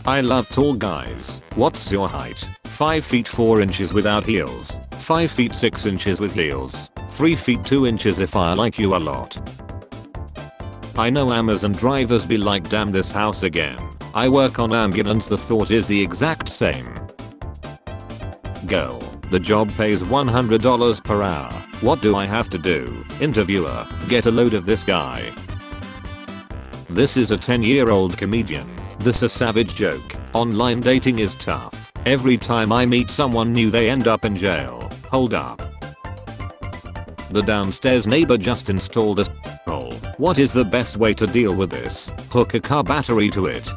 I love tall guys. What's your height? 5 feet 4 inches without heels. 5 feet 6 inches with heels. 3 feet 2 inches if I like you a lot. I know Amazon drivers be like, damn, this house again. I work on ambulance, the thought is the exact same. Girl, the job pays $100 per hour. What do I have to do? Interviewer, get a load of this guy. This is a 10-year-old comedian. This a savage joke. Online dating is tough. Every time I meet someone new they end up in jail. Hold up. The downstairs neighbor just installed a hole. What is the best way to deal with this? Hook a car battery to it.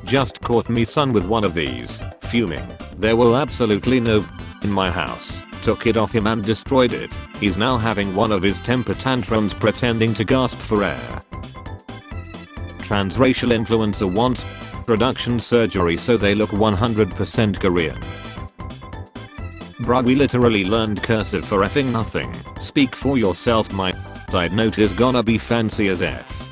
Just caught me son with one of these. Fuming. There were absolutely no in my house. Took it off him and destroyed it. He's now having one of his temper tantrums pretending to gasp for air. Transracial influencer wants reduction surgery so they look 100% Korean. Bruh, we literally learned cursive for effing nothing. Speak for yourself, my side note is gonna be fancy as F.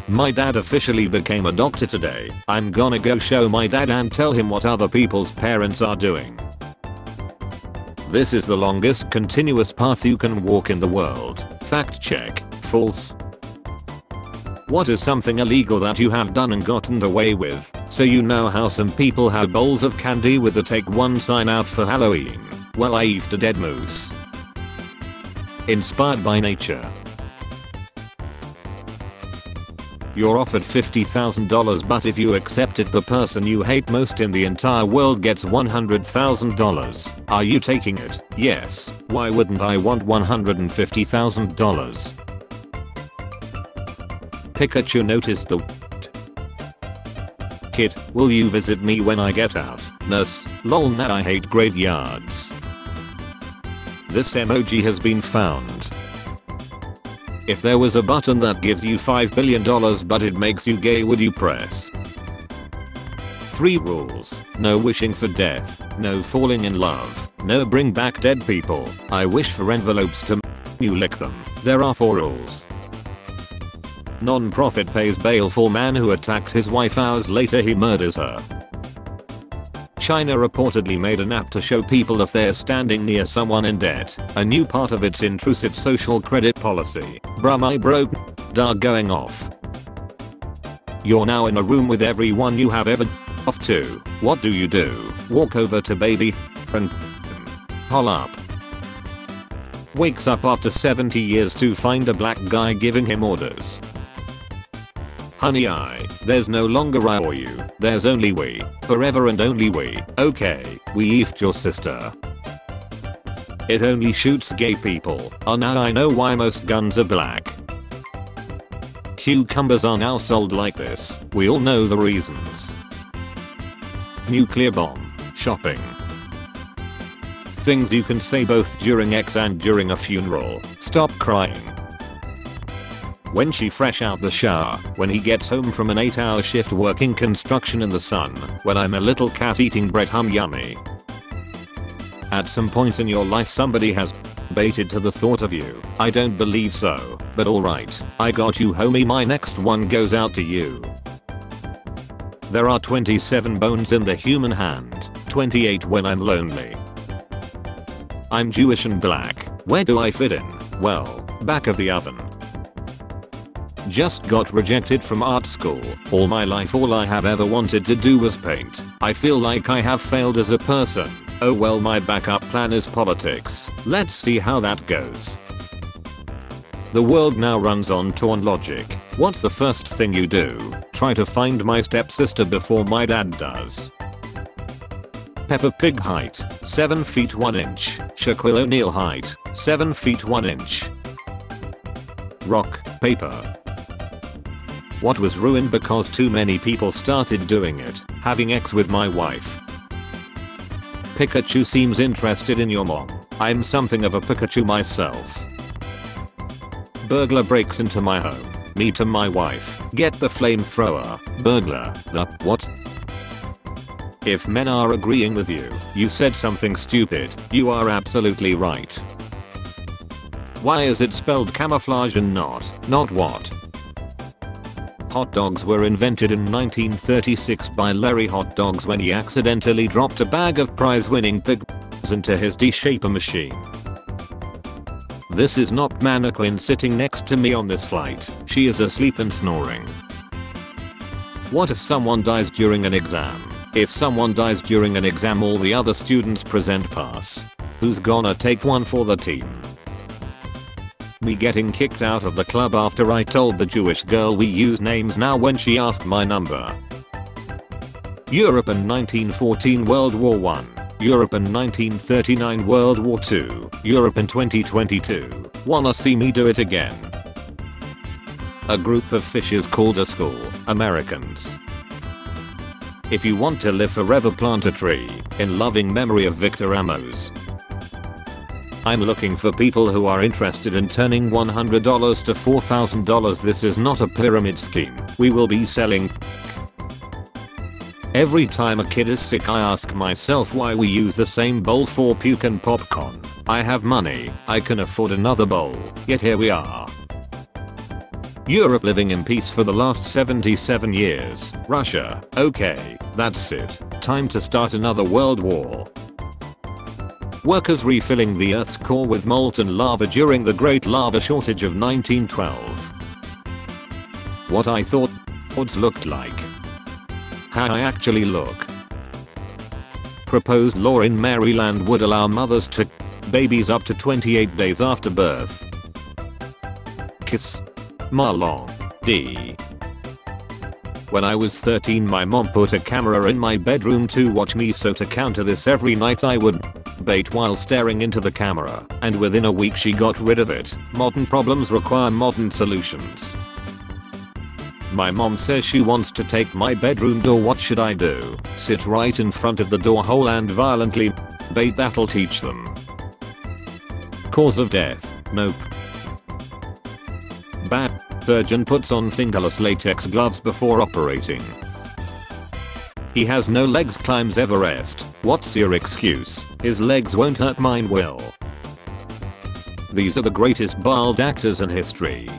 My dad officially became a doctor today. I'm gonna go show my dad and tell him what other people's parents are doing. This is the longest continuous path you can walk in the world. Fact check. False. What is something illegal that you have done and gotten away with? So you know how some people have bowls of candy with the take one sign out for Halloween. Well, I eat a dead moose. Inspired by nature. You're offered $50,000, but if you accept it, the person you hate most in the entire world gets $100,000. Are you taking it? Yes. Why wouldn't I want $150,000? Pikachu noticed the Kid, will you visit me when I get out? Nurse, lol, nah, I hate graveyards. This emoji has been found. If there was a button that gives you $5 billion but it makes you gay, would you press? 3 rules. No wishing for death. No falling in love. No bring back dead people. I wish for envelopes to you lick them. There are 4 rules. Non-profit pays bail for man who attacked his wife, hours later he murders her. China reportedly made an app to show people if they're standing near someone in debt, a new part of its intrusive social credit policy. Bruh, my broke dog going off. You're now in a room with everyone you have ever off to. What do? Walk over to baby and Hol'Up. Wakes up after 70 years to find a black guy giving him orders. Honey, there's no longer I or you, there's only we, forever and only we. Okay, we effed your sister. It only shoots gay people. Oh, now I know why most guns are black. Cucumbers are now sold like this. We all know the reasons. Nuclear bomb. Shopping. Things you can say both during X and during a funeral. Stop crying. When she fresh out the shower, when he gets home from an 8-hour shift working construction in the sun, when I'm a little cat eating bread, hum yummy. At some point in your life somebody has baited to the thought of you. I don't believe so, but alright, I got you homie, my next one goes out to you. There are 27 bones in the human hand, 28 when I'm lonely. I'm Jewish and black, where do I fit in? Well, back of the oven. Just got rejected from art school. All my life all I have ever wanted to do was paint. I feel like I have failed as a person. Oh well, my backup plan is politics. Let's see how that goes. The world now runs on torn logic. What's the first thing you do? Try to find my stepsister before my dad does. Peppa Pig height, 7 feet 1 inch. Shaquille O'Neal height, 7 feet 1 inch. Rock, paper. What was ruined because too many people started doing it? Having X with my wife. Pikachu seems interested in your mom. I'm something of a Pikachu myself. Burglar breaks into my home. Me to my wife. Get the flamethrower. Burglar. The what? If men are agreeing with you, you said something stupid. You are absolutely right. Why is it spelled camouflage and not what? hot dogs were invented in 1936 by Larry Hot Dogs when he accidentally dropped a bag of prize-winning pig into his D-shaper machine. This is not mannequin sitting next to me on this flight. She is asleep and snoring. What if someone dies during an exam? If someone dies during an exam, all the other students present pass. Who's gonna take one for the team? Me getting kicked out of the club after I told the Jewish girl we use names now when she asked my number. Europe in 1914 World War I. Europe in 1939 World War II. Europe in 2022. Wanna see me do it again? A group of fishes called a school. Americans. If you want to live forever, plant a tree in loving memory of Victor Amos. I'm looking for people who are interested in turning $100 to $4,000. This is not a pyramid scheme. We will be selling. Every time a kid is sick, I ask myself why we use the same bowl for puke and popcorn. I have money, I can afford another bowl, yet here we are. Europe living in peace for the last 77 years. Russia, okay, that's it. Time to start another world war. Workers refilling the Earth's core with molten lava during the Great Lava Shortage of 1912. What I thought odds looked like. How I actually look. Proposed law in Maryland would allow mothers to babies up to 28 days after birth. Kiss. Marlon. D. When I was 13, my mom put a camera in my bedroom to watch me, so to counter this, every night I would bait while staring into the camera, and within a week she got rid of it. Modern problems require modern solutions. My mom says she wants to take my bedroom door. What should I do? Sit right in front of the door hole and violently bait? That'll teach them. Cause of death? Nope. Bad surgeon puts on fingerless latex gloves before operating. He has no legs, climbs Everest. What's your excuse? His legs won't hurt, mine will. These are the greatest bald actors in history.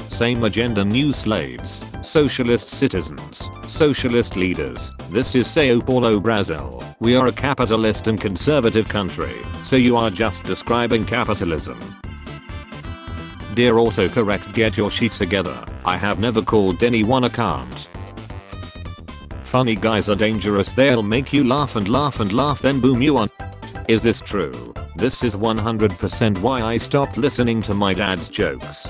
Same agenda, new slaves, socialist citizens, socialist leaders. This is Sao Paulo, Brazil. We are a capitalist and conservative country, so you are just describing capitalism. Dear autocorrect, get your shit together. I have never called anyone a cunt. Funny guys are dangerous. They'll make you laugh and laugh and laugh, then boom, you on. Is this true? This is 100% why I stopped listening to my dad's jokes.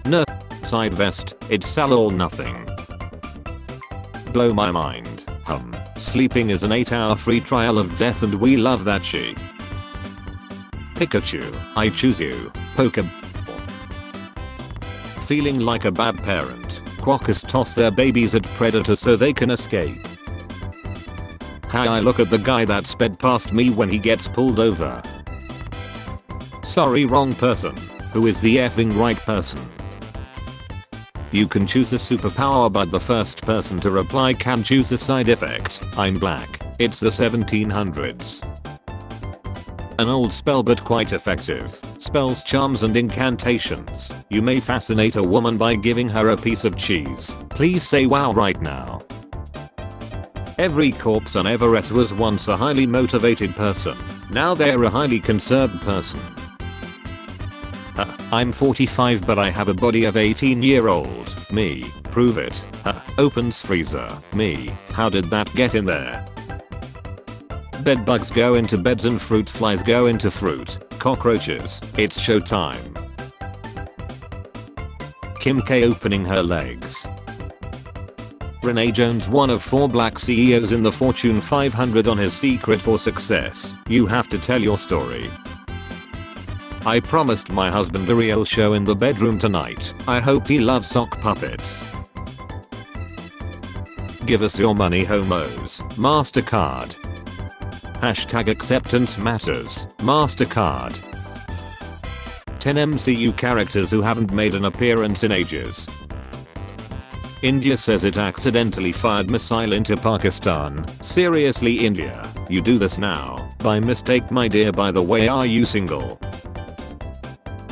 No, side vest, it's sell or nothing. Blow my mind. Sleeping is an 8-hour free trial of death and we love that shit. Pikachu, I choose you. Pokeball. Feeling like a bad parent. Quackers toss their babies at predators so they can escape. How I look at the guy that sped past me when he gets pulled over. Sorry, wrong person. Who is the effing right person? You can choose a superpower, but the first person to reply can choose a side effect. I'm black. It's the 1700s. An old spell but quite effective. Spells, charms and incantations. You may fascinate a woman by giving her a piece of cheese. Please say wow right now. Every corpse on Everest was once a highly motivated person. Now they're a highly conserved person. I'm 45 but I have a body of 18-year-old. Me. Prove it. Opens freezer. Me. How did that get in there? Bed bugs go into beds and fruit flies go into fruit. Cockroaches. It's showtime. Kim K opening her legs. Renee Jones, one of 4 black CEOs in the Fortune 500, on his secret for success. You have to tell your story. I promised my husband a real show in the bedroom tonight. I hope he loves sock puppets. Give us your money, homos. MasterCard. Hashtag acceptance matters. MasterCard. 10 MCU characters who haven't made an appearance in ages. India says it accidentally fired missile into Pakistan. Seriously, India? You do this now? By mistake, my dear. By the way, are you single?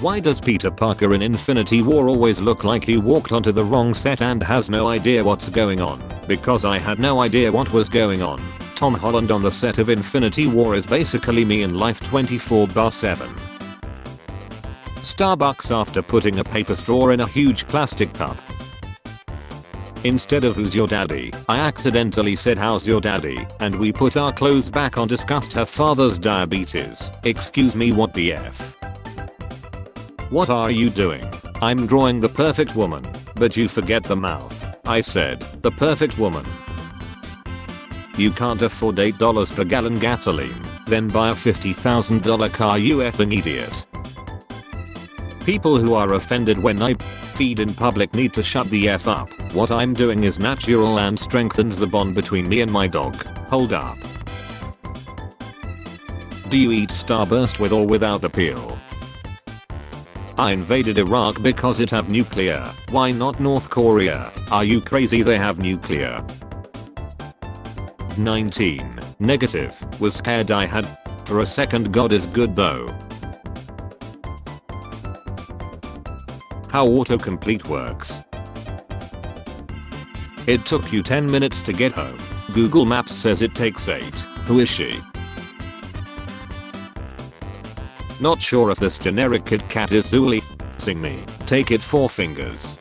Why does Peter Parker in Infinity War always look like he walked onto the wrong set and has no idea what's going on? Because I had no idea what was going on. Tom Holland on the set of Infinity War is basically me in life 24/7. Starbucks after putting a paper straw in a huge plastic cup. Instead of who's your daddy, I accidentally said how's your daddy, and we put our clothes back on, discussed her father's diabetes. Excuse me, what the F? What are you doing? I'm drawing the perfect woman, but you forget the mouth. I said, the perfect woman. You can't afford $8 per gallon gasoline, then buy a $50,000 car, you effing idiot. People who are offended when I feed in public need to shut the F up. What I'm doing is natural and strengthens the bond between me and my dog. Hold up. Do you eat Starburst with or without the peel? I invaded Iraq because it have nuclear. Why not North Korea? Are you crazy? They have nuclear. 19. Negative. Was scared I had. For a second, God is good though. How autocomplete works. It took you 10 minutes to get home. Google Maps says it takes 8. Who is she? Not sure if this generic Kit Kat is Zuli. Sing me. Take it 4 fingers.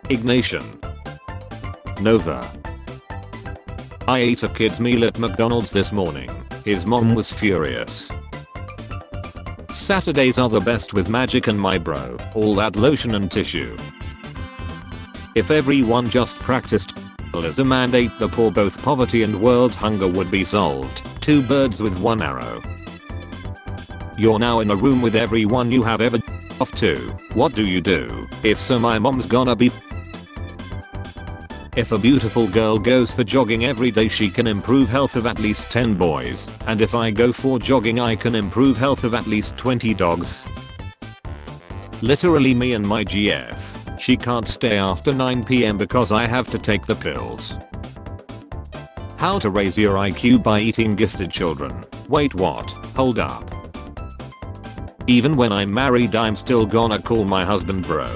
Ignatian. Nova. I ate a kid's meal at McDonald's this morning. His mom was furious. Saturdays are the best with Magic and my bro. All that lotion and tissue. If everyone just practiced as a mandate, the poor, both poverty and world hunger would be solved. 2 birds with 1 arrow. You're now in a room with everyone you have ever off to. What do you do? If so, my mom's gonna be. If a beautiful girl goes for jogging every day, she can improve health of at least 10 boys. And if I go for jogging, I can improve health of at least 20 dogs. Literally me and my GF. She can't stay after 9 PM because I have to take the pills. How to raise your IQ by eating gifted children. Wait, what? Hold up. Even when I'm married, I'm still gonna call my husband bro.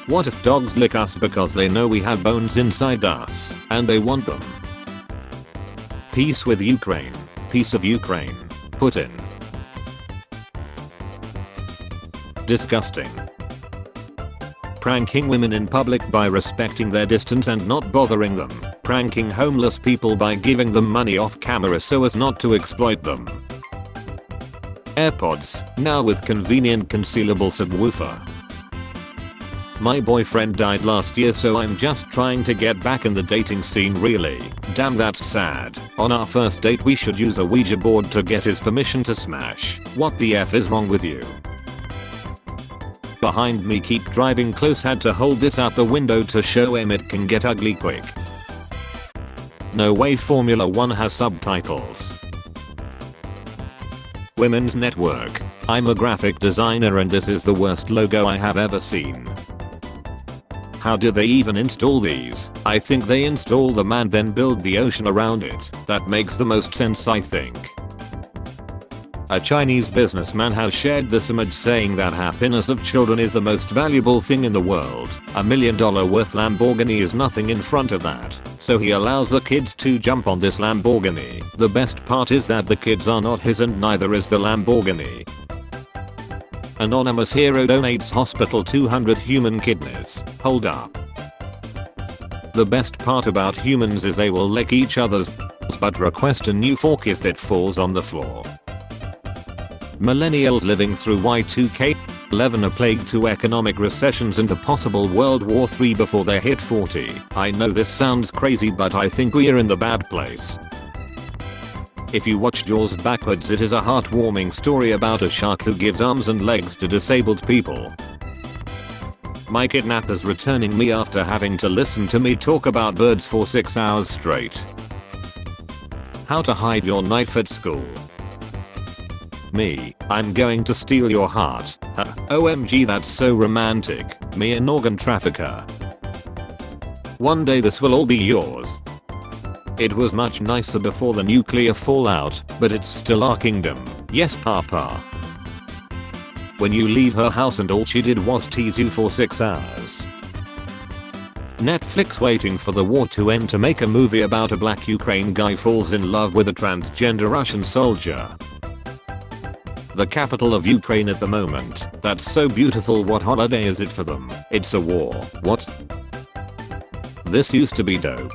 What if dogs lick us because they know we have bones inside us and they want them? Peace with Ukraine. Peace of Ukraine. Putin. Disgusting. Pranking women in public by respecting their distance and not bothering them. Pranking homeless people by giving them money off camera so as not to exploit them. AirPods, now with convenient concealable subwoofer. My boyfriend died last year, so I'm just trying to get back in the dating scene really. Damn, that's sad. On our first date we should use a Ouija board to get his permission to smash. What the F is wrong with you? Behind me, keep driving close, had to hold this out the window to show him it can get ugly quick. No way Formula 1 has subtitles. Women's Network. I'm a graphic designer and this is the worst logo I have ever seen. How do they even install these? I think they install them and then build the ocean around it. That makes the most sense, I think. A Chinese businessman has shared this image saying that happiness of children is the most valuable thing in the world. $1 million worth Lamborghini is nothing in front of that. So he allows the kids to jump on this Lamborghini. The best part is that the kids are not his and neither is the Lamborghini. Anonymous hero donates hospital 200 human kidneys. Hold up. The best part about humans is they will lick each other's but request a new fork if it falls on the floor. Millennials living through Y2K, 11 a plague, 2 economic recessions and a possible World War III before they hit 40. I know this sounds crazy, but I think we're in the bad place. If you watch Jaws backwards, it is a heartwarming story about a shark who gives arms and legs to disabled people. My kidnapper's returning me after having to listen to me talk about birds for 6 hours straight. How to hide your knife at school. Me, I'm going to steal your heart. OMG, that's so romantic. Me, an organ trafficker. One day this will all be yours. It was much nicer before the nuclear fallout, but it's still our kingdom. Yes papa. When you leave her house and all she did was tease you for 6 hours. Netflix waiting for the war to end to make a movie about a black Ukraine guy falls in love with a transgender Russian soldier. The capital of Ukraine at the moment. That's so beautiful. What holiday is it for them? It's a war. What? This used to be dope.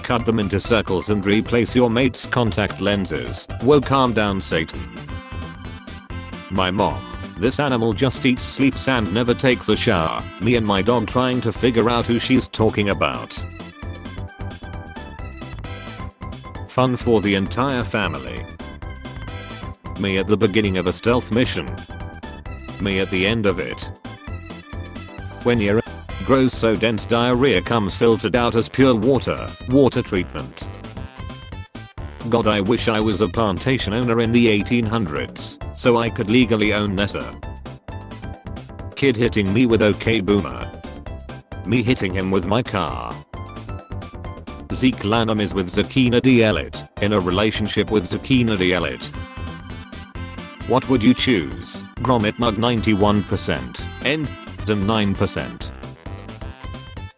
Cut them into circles and replace your mate's contact lenses. Whoa, calm down Satan. My mom. This animal just eats, sleeps and never takes a shower. Me and my dog trying to figure out who she's talking about. Fun for the entire family. Me at the beginning of a stealth mission. Me at the end of it. When your grows so dense diarrhea comes filtered out as pure water. Water treatment. God, I wish I was a plantation owner in the 1800s, so I could legally own Nessa. Kid hitting me with OK Boomer. Me hitting him with my car. Zeke Lanham is with Zakina D'Elite, in a relationship with Zakina D'Elite. What would you choose? Gromit Mug 91%, End 9%.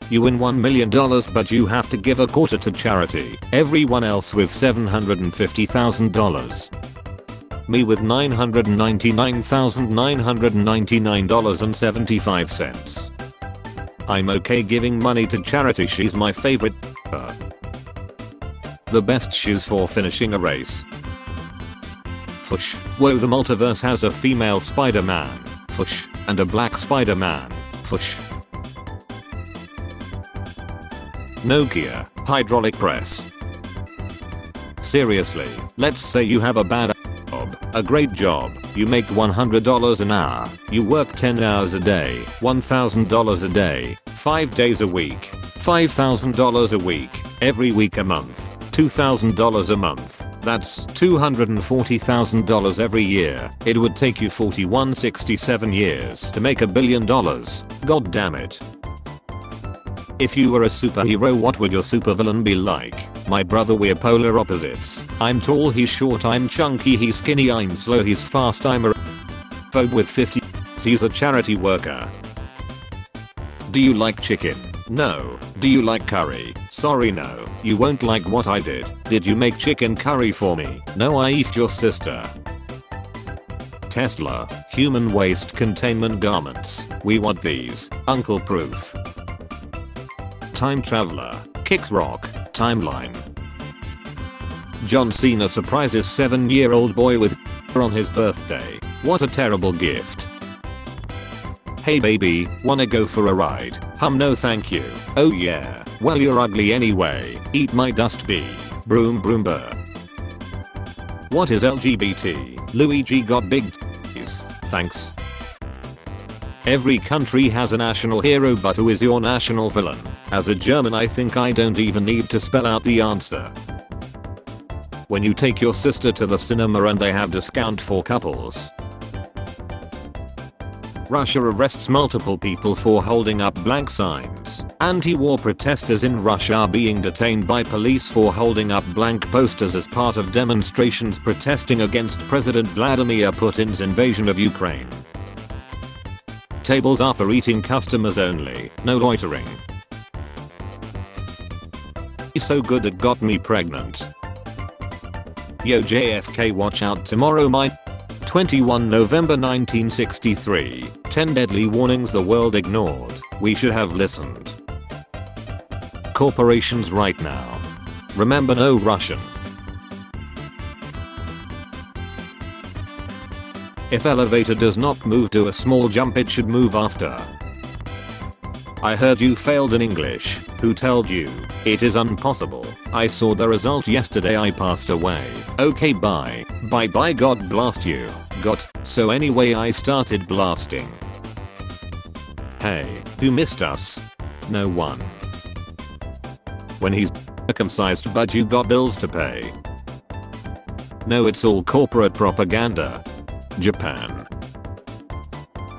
You win $1 million but you have to give a quarter to charity. Everyone else with $750,000. Me with $999,999.75. I'm okay giving money to charity, she's my favorite. The best shoes for finishing a race. Fush. Whoa, the multiverse has a female Spider-Man. Fush. And a black Spider-Man. Fush. Nokia, hydraulic press. Seriously, let's say you have a bad job, a great job, you make $100 an hour, you work 10 hours a day, $1,000 a day, 5 days a week, $5,000 a week, every week a month, $2,000 a month, that's $240,000 every year. It would take you 67 years to make $1 billion. God damn it. If you were a superhero, what would your supervillain be like? My brother, we're polar opposites. I'm tall, he's short, I'm chunky, he's skinny, I'm slow, he's fast, I'm a phobe with 50. He's a charity worker. Do you like chicken? No. Do you like curry? Sorry, no. You won't like what I did. Did you make chicken curry for me? No, I eat your sister. Tesla, human waste containment garments. We want these. Uncle proof. Time traveler, kicks rock, timeline. John Cena surprises 7-year-old boy with on his birthday. What a terrible gift. Hey baby, wanna go for a ride? No thank you. Oh yeah, well you're ugly anyway. Eat my dust bee. Broom broom burr. What is LGBT? Luigi got big titties. Thanks. Every country has a national hero, but who is your national villain? As a German, I think I don't even need to spell out the answer. When you take your sister to the cinema and they have discount for couples. Russia arrests multiple people for holding up blank signs. Anti-war protesters in Russia are being detained by police for holding up blank posters as part of demonstrations protesting against President Vladimir Putin's invasion of Ukraine. Tables are for eating customers only, no loitering. He's so good it got me pregnant. Yo JFK, watch out tomorrow, my 21 November 1963, 10 deadly warnings the world ignored, we should have listened. Corporations right now. Remember, no Russian. If elevator does not move to a small jump, it should move after. I heard you failed in English. Who told you? It is impossible. I saw the result yesterday, I passed away. Okay, bye. Bye bye, God blast you. Got. So anyway, I started blasting. Hey, who missed us? No one. When he's circumcised but you got bills to pay. No, it's all corporate propaganda. Japan.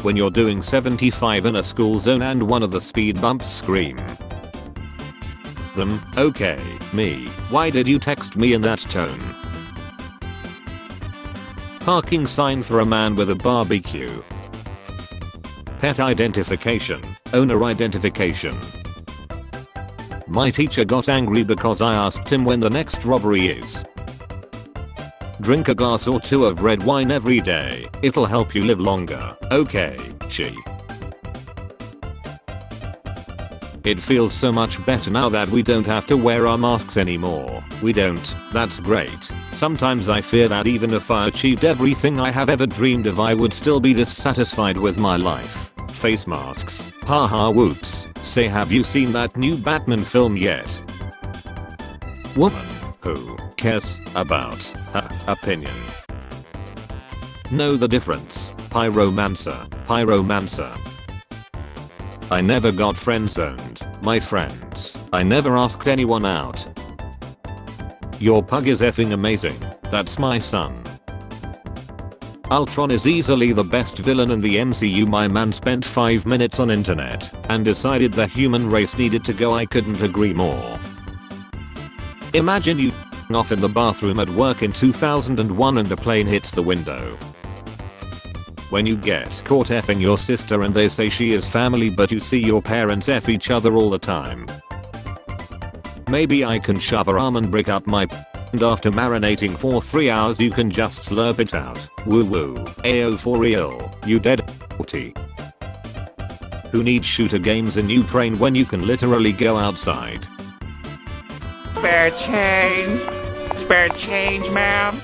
When you're doing 75 in a school zone and one of the speed bumps scream. Them, okay, me, why did you text me in that tone? Parking sign for a man with a barbecue. Pet identification. Owner identification. My teacher got angry because I asked him when the next robbery is. Drink a glass or two of red wine every day. It'll help you live longer. Okay, she. It feels so much better now that we don't have to wear our masks anymore. We don't. That's great. Sometimes I fear that even if I achieved everything I have ever dreamed of, I would still be dissatisfied with my life. Face masks. Haha whoops. Say, have you seen that new Batman film yet? Woman. Who cares about her opinion? Know the difference. Pyromancer. Pyromancer. I never got friend-zoned. My friends. I never asked anyone out. Your pug is effing amazing. That's my son. Ultron is easily the best villain in the MCU. My man spent 5 minutes on internet and decided the human race needed to go. I couldn't agree more. Imagine you off in the bathroom at work in 2001 and a plane hits the window. When you get caught effing your sister and they say she is family, but you see your parents F each other all the time. Maybe I can shove a almond brick up my and after marinating for 3 hours you can just slurp it out. Woo woo. Ayo for real. You dead T. Who needs shooter games in Ukraine when you can literally go outside? Spare change. Spare change, ma'am.